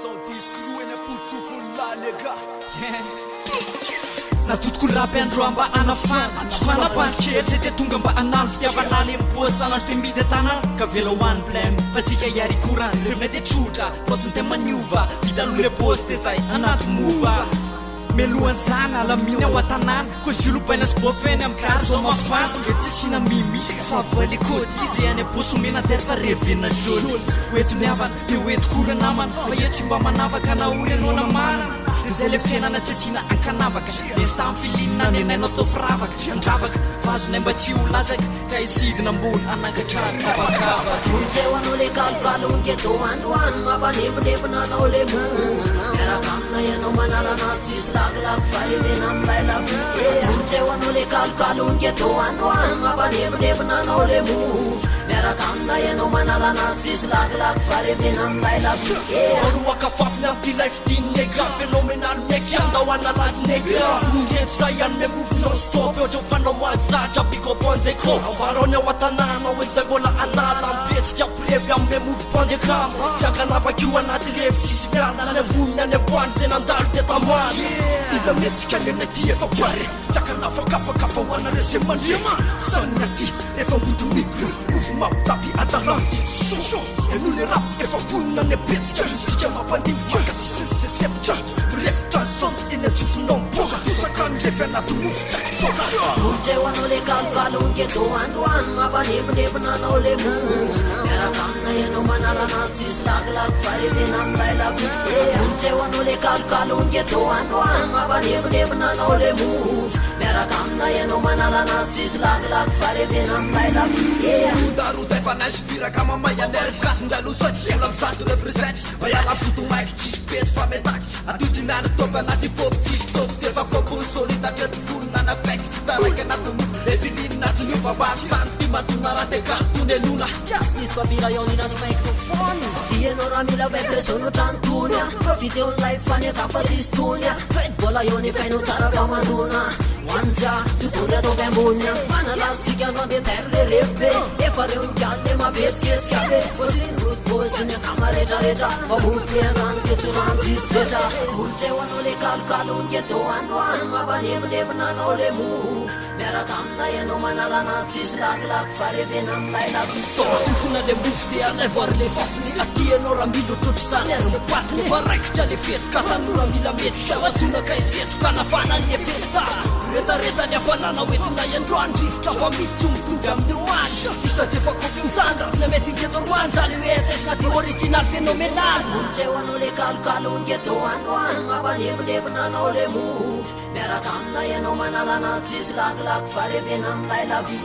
Son disco ena putsufullah nigga. Natotoko rapy andro mba anafana fanapanketsy ty tonga mba anano fitiavana le mibosana andro ty midy atanana ka vela hoany blème fa tsika iary korany revina ty tsotra posiny ty maniova vita aloha le bosy ty zay anaty mova melohany zany alaminy ao atanana koa zolopaina sy bofeny amin'ny kary zao mafana e tsy sina mimi fa voale kody izy any bosy omena tery fa revenina jaune hoetony avana te hoety kory namana fa e tsy mba manavaka anaory anao namarana zay le fiainana tsy asina ankanavaka lesy tamy filinina nenainao atao firavaka andravaka vazonay mba tsy ho latsaka ka isidina ambony anankatrany kavakavaka Unjeu anao le kalokalo ngeto androany mampanebonebona anao le mona miaraka amina ianao manarana tsisy lakilaky farevena amilay lavi Unjeu anao le kalokalo ngeto androany mampanebonebona anao le mona miaraka amina ianao manarana tsisy lakilaky farevena amilay lavi Aroaka fafina amty life din nega phénoménal mec andao analady nega Funget sayan me move non stop Ojo fanao mazatra pick up on the call Ambarony ao atanana hoe zay mbola anala Mipetsika prevy ame move pandeka Sakanavakio anaty revo tsisy miala Any amboniny any ambany zay nandalo ty tamana Ila metsika nena ty efa pare Sakanavakafakafa hoana rese mandrema Sanina ty refa modo micro Move mampitapy atalanzy Eno le rap efa vonina ne petsika Musika mampandimika seseptra Bref transcend iny atsofinao miboka Tosakany refa anaty move tsakitsoka Unjeu anao le kalokalo ngeto androany mampanebonebona anao le mona miaraka amina ianao manarana tsisy lakilaky farevena amilay lavi Unjeu anao le kalokalo ngeto androany mampanebonebona anao le mona miaraka amina ianao manarana tsisy lakilaky farevena amilay lavi Daruda efa nainspiraka mamay anerikasin-dalo satriela mizato represent Bayala foto maiky tsisy pety fa metaky Atotsy miana topy anaty pop tsisy topy Tefa kopony solita teto volona anabeky Tsy taraiky anaty mofo efilinina tsy miovabazo Tany ty matona raha te kartony enona Justice papira yonirany microphone Vienao raha mila vibration trantonya Profite on life faneka fa tsisy tonya Fred bola yoni fainao tsara fa mandona Wanja, tutundra to gambunya Manalatsika no de terre refbe Efa reo ngialle ma betsketsika be Vosin root voisin ya kama reja reja Mabuti ran ketsu ran tis beja Unjeu anao le kalokalo ngeto androany mampanebonebona anao le move miaraka amina ianao manarana tsisy lakilaky farevena amilay lavi Totona le move ty anay voary le fafiny Atianao raha mila otrotry zany ary le patiny Fa raikitra le fetroka tanora mila metrika Vatona ka isetroka nafana le festa Retareta ny afanana hoetina iandroany Rivotra fa miditsy mitovy amin'ny roany Isatry efa kopy mizandra Na mety ngeto roany zany hoe SS naty original phénoménal Unjeu anao le kalokalo ngeto androany mampanebonebona anao le move miaraka amina ianao manarana tsisy lakilaky farevena amilay lavi